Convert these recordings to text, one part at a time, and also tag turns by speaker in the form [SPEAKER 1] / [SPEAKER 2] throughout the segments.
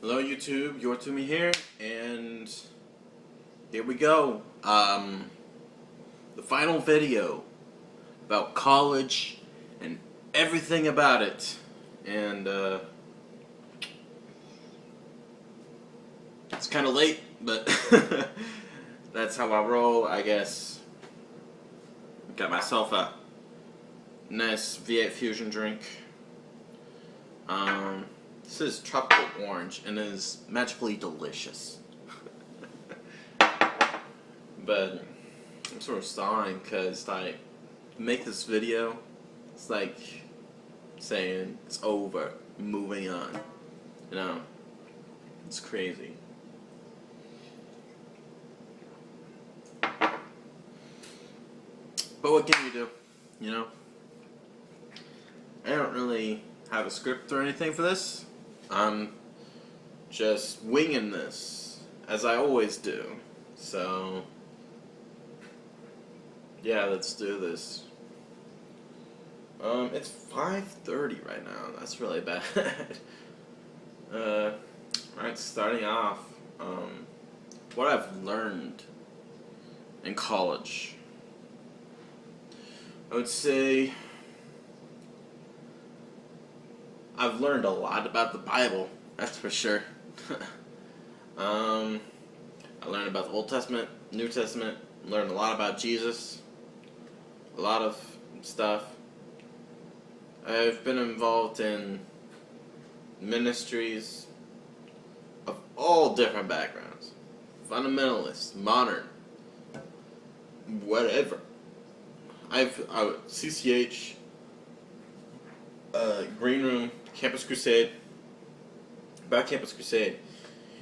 [SPEAKER 1] Hello YouTube, Yortumi here, and here we go. The final video about college and everything about it. And it's kind of late, but that's how I roll, I guess. Got myself a nice V8 Fusion drink. This is tropical orange and it is magically delicious. But I'm sort of stalling because like to make this video, it's like saying it's over, moving on. You know, it's crazy. But what can you do? You know, I don't really have a script or anything for this. I'm just winging this, as I always do. So, yeah, let's do this. It's 5:30 right now. That's really bad. Alright, starting off, what I've learned in college. I would say I've learned a lot about the Bible, that's for sure. I learned about the Old Testament, New Testament, learned a lot about Jesus, a lot of stuff. I've been involved in ministries of all different backgrounds. Fundamentalist, modern, whatever. CCH, Green Room, Campus Crusade. About Campus Crusade,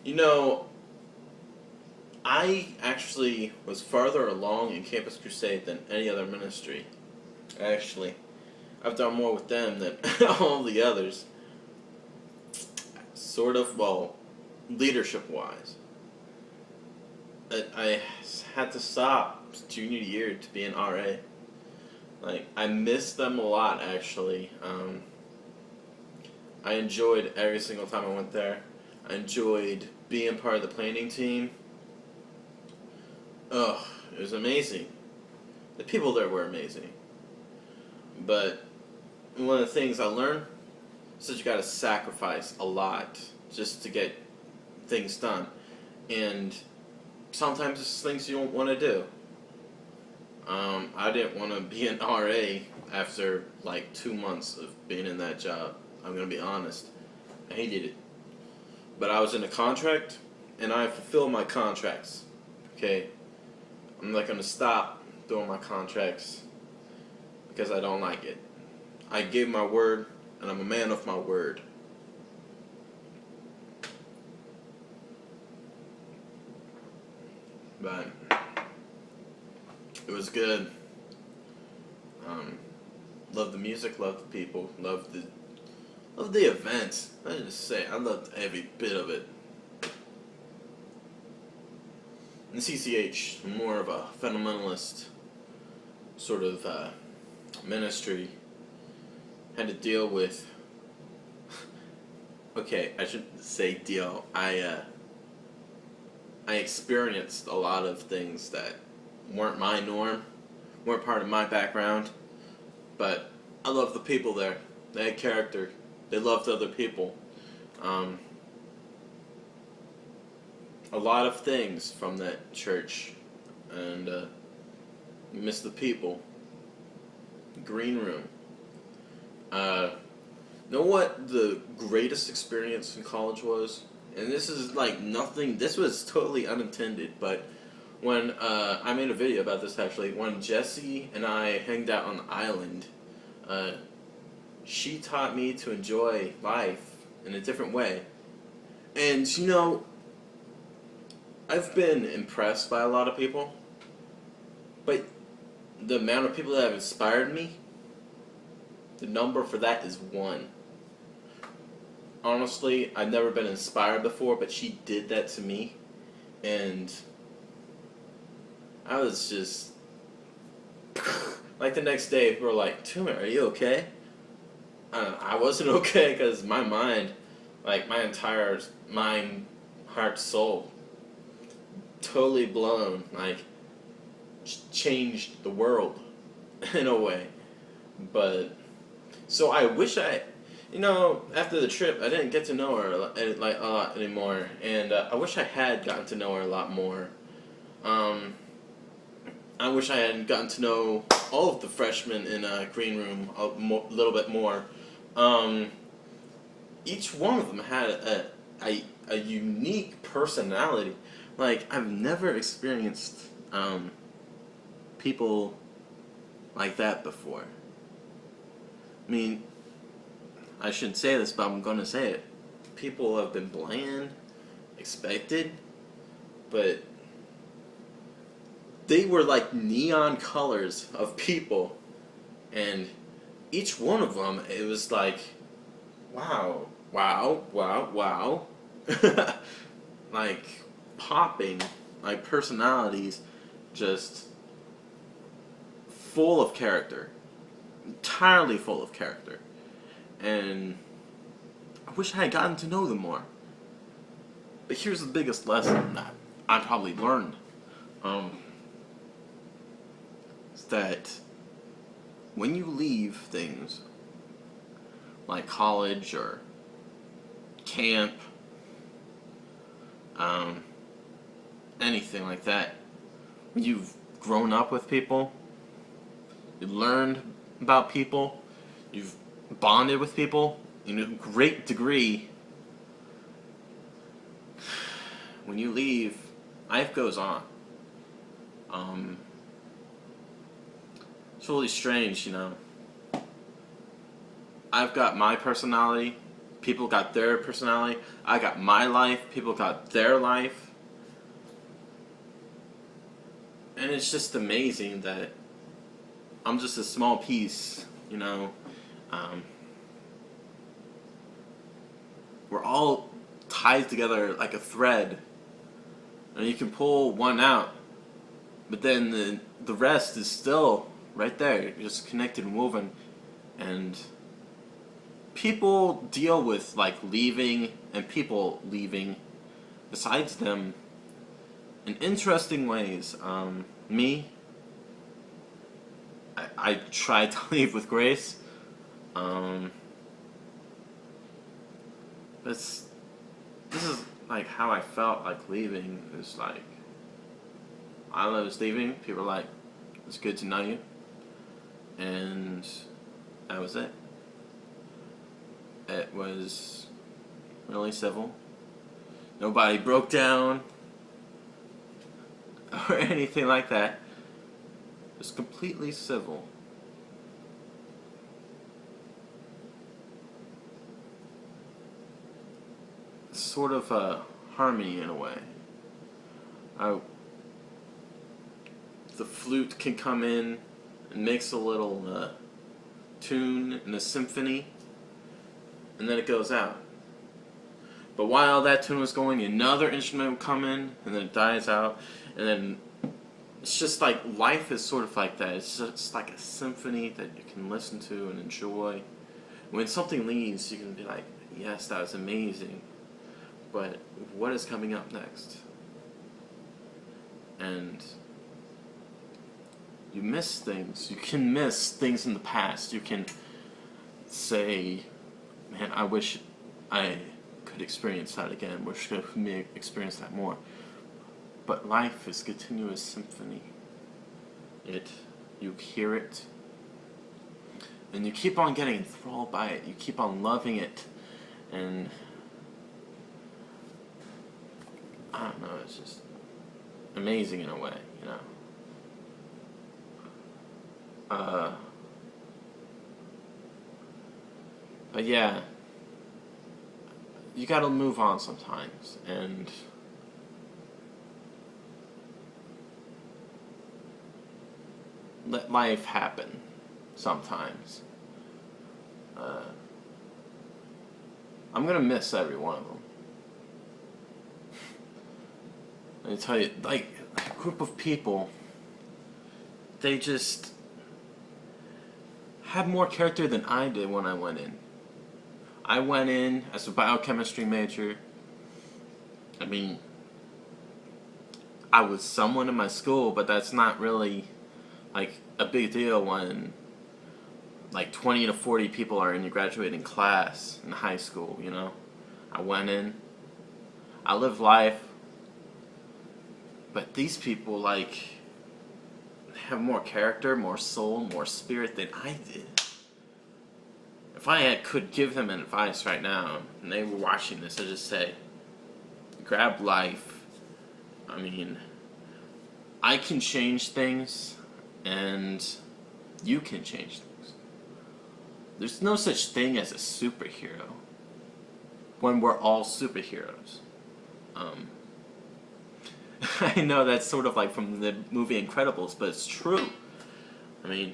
[SPEAKER 1] you know, I actually was farther along in Campus Crusade than any other ministry. Actually, I've done more with them than all the others. Sort of, well, leadership-wise. I had to stop junior year to be an RA. Like, I miss them a lot, actually. I enjoyed every single time I went there. I enjoyed being part of the planning team. Ugh, it was amazing. The people there were amazing. But one of the things I learned is that you gotta sacrifice a lot just to get things done. And sometimes it's things you don't want to do. I didn't want to be an RA after like 2 months of being in that job. I'm going to be honest. I hated it. But I was in a contract, and I fulfilled my contracts. Okay? I'm not going to stop doing my contracts because I don't like it. I gave my word, and I'm a man of my word. But it was good. Loved the music, loved the people, loved the events. I just say I loved every bit of it. In CCH, more of a fundamentalist sort of ministry. Had to deal with. Okay, I shouldn't say deal. I experienced a lot of things that weren't my norm, weren't part of my background, but I loved the people there. They had character. They loved other people. A lot of things from that church, and miss the people. Green Room. Know what the greatest experience in college was? And this is like nothing, this was totally unintended, but when, I made a video about this actually, when Jessie and I hanged out on the island, she taught me to enjoy life in a different way. And, you know, I've been impressed by a lot of people, but the amount of people that have inspired me, the number for that is 1. Honestly, I've never been inspired before, but she did that to me, and I was just, like the next day, people were like, Tumor, are you okay? I wasn't okay, because my mind Like my entire mind, heart, soul, totally blown. Like changed the world in a way. But so I wish after the trip, I didn't get to know her like a lot anymore, and I wish I had gotten to know her a lot more. I wish I had gotten to know all of the freshmen in green room little bit more. Each one of them had a unique personality. Like I've never experienced people like that before. I mean, I shouldn't say this, but I'm going to say it. People have been bland, expected, but they were like neon colors of people. And each one of them, it was like, wow, wow, wow, wow. Like, popping, like personalities, just full of character. Entirely full of character. And I wish I had gotten to know them more. But here's the biggest lesson that I probably learned. Is that when you leave things like college or camp, anything like that, when you've grown up with people, you've learned about people, you've bonded with people in a great degree. When you leave, life goes on. It's really strange, I've got my personality, people got their personality, I got my life, people got their life. And it's just amazing that I'm just a small piece, we're all tied together like a thread. And you can pull one out, but then the rest is still right there. You're just connected and woven. And people deal with like leaving and people leaving besides them in interesting ways. I tried to leave with grace. This is like how I felt like leaving. It's like I was leaving. People were like, "It's good to know you," and that was it. It was really civil. Nobody broke down or anything like that. It was completely civil. Sort of a harmony in a way. The flute can come in and makes a little tune and a symphony, and then it goes out. But while that tune was going, another instrument would come in, and then it dies out, and then it's just like life is sort of like that. It's just like a symphony that you can listen to and enjoy. When something leaves, you can be like, yes, that was amazing, but what is coming up next? And you miss things. You can miss things in the past. You can say, man, I wish I could experience that again. Wish I could experience that more. But life is a continuous symphony. You hear it, and you keep on getting enthralled by it. You keep on loving it, and I don't know. It's just amazing in a way, But yeah, you gotta move on sometimes, and let life happen sometimes. I'm gonna miss every one of them. Let me tell you, like, a group of people, they just had more character than I did when I went in. I went in as a biochemistry major. I mean, I was someone in my school, but that's not really like a big deal when like 20 to 40 people are in your graduating class in high school, you know? I went in, I lived life, but these people, like, have more character, more soul, more spirit than I did. If could give them advice right now, and they were watching this, I'd just say, grab life. I mean, I can change things, and you can change things. There's no such thing as a superhero when we're all superheroes. I know that's sort of like from the movie Incredibles, but it's true. I mean,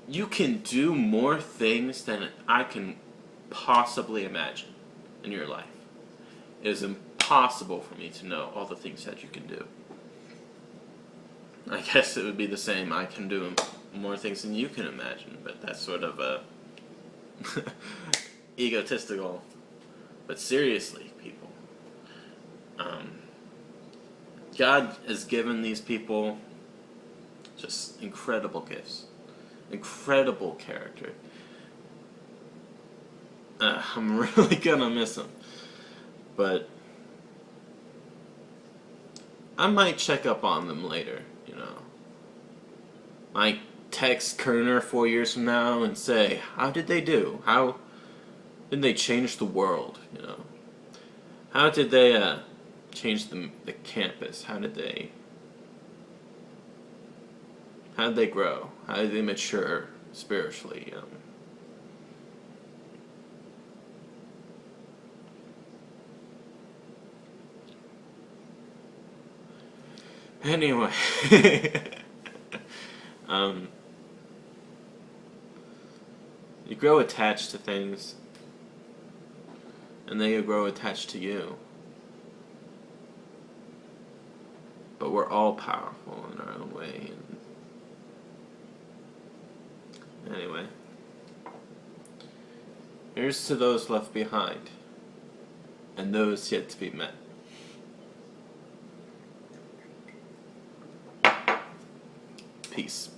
[SPEAKER 1] you can do more things than I can possibly imagine in your life. It is impossible for me to know all the things that you can do. I guess it would be the same. I can do more things than you can imagine, but that's sort of a egotistical. But seriously, people, God has given these people just incredible gifts, incredible character. I'm really gonna miss them, but I might check up on them later, you know. Might text Kerner 4 years from now and say, how did they do? How did they change the world, you know? How did they change the campus? How did they grow? How did they mature spiritually? Anyway, you grow attached to things, and they grow attached to you. But we're all powerful in our own way. And anyway, here's to those left behind, and those yet to be met. Peace.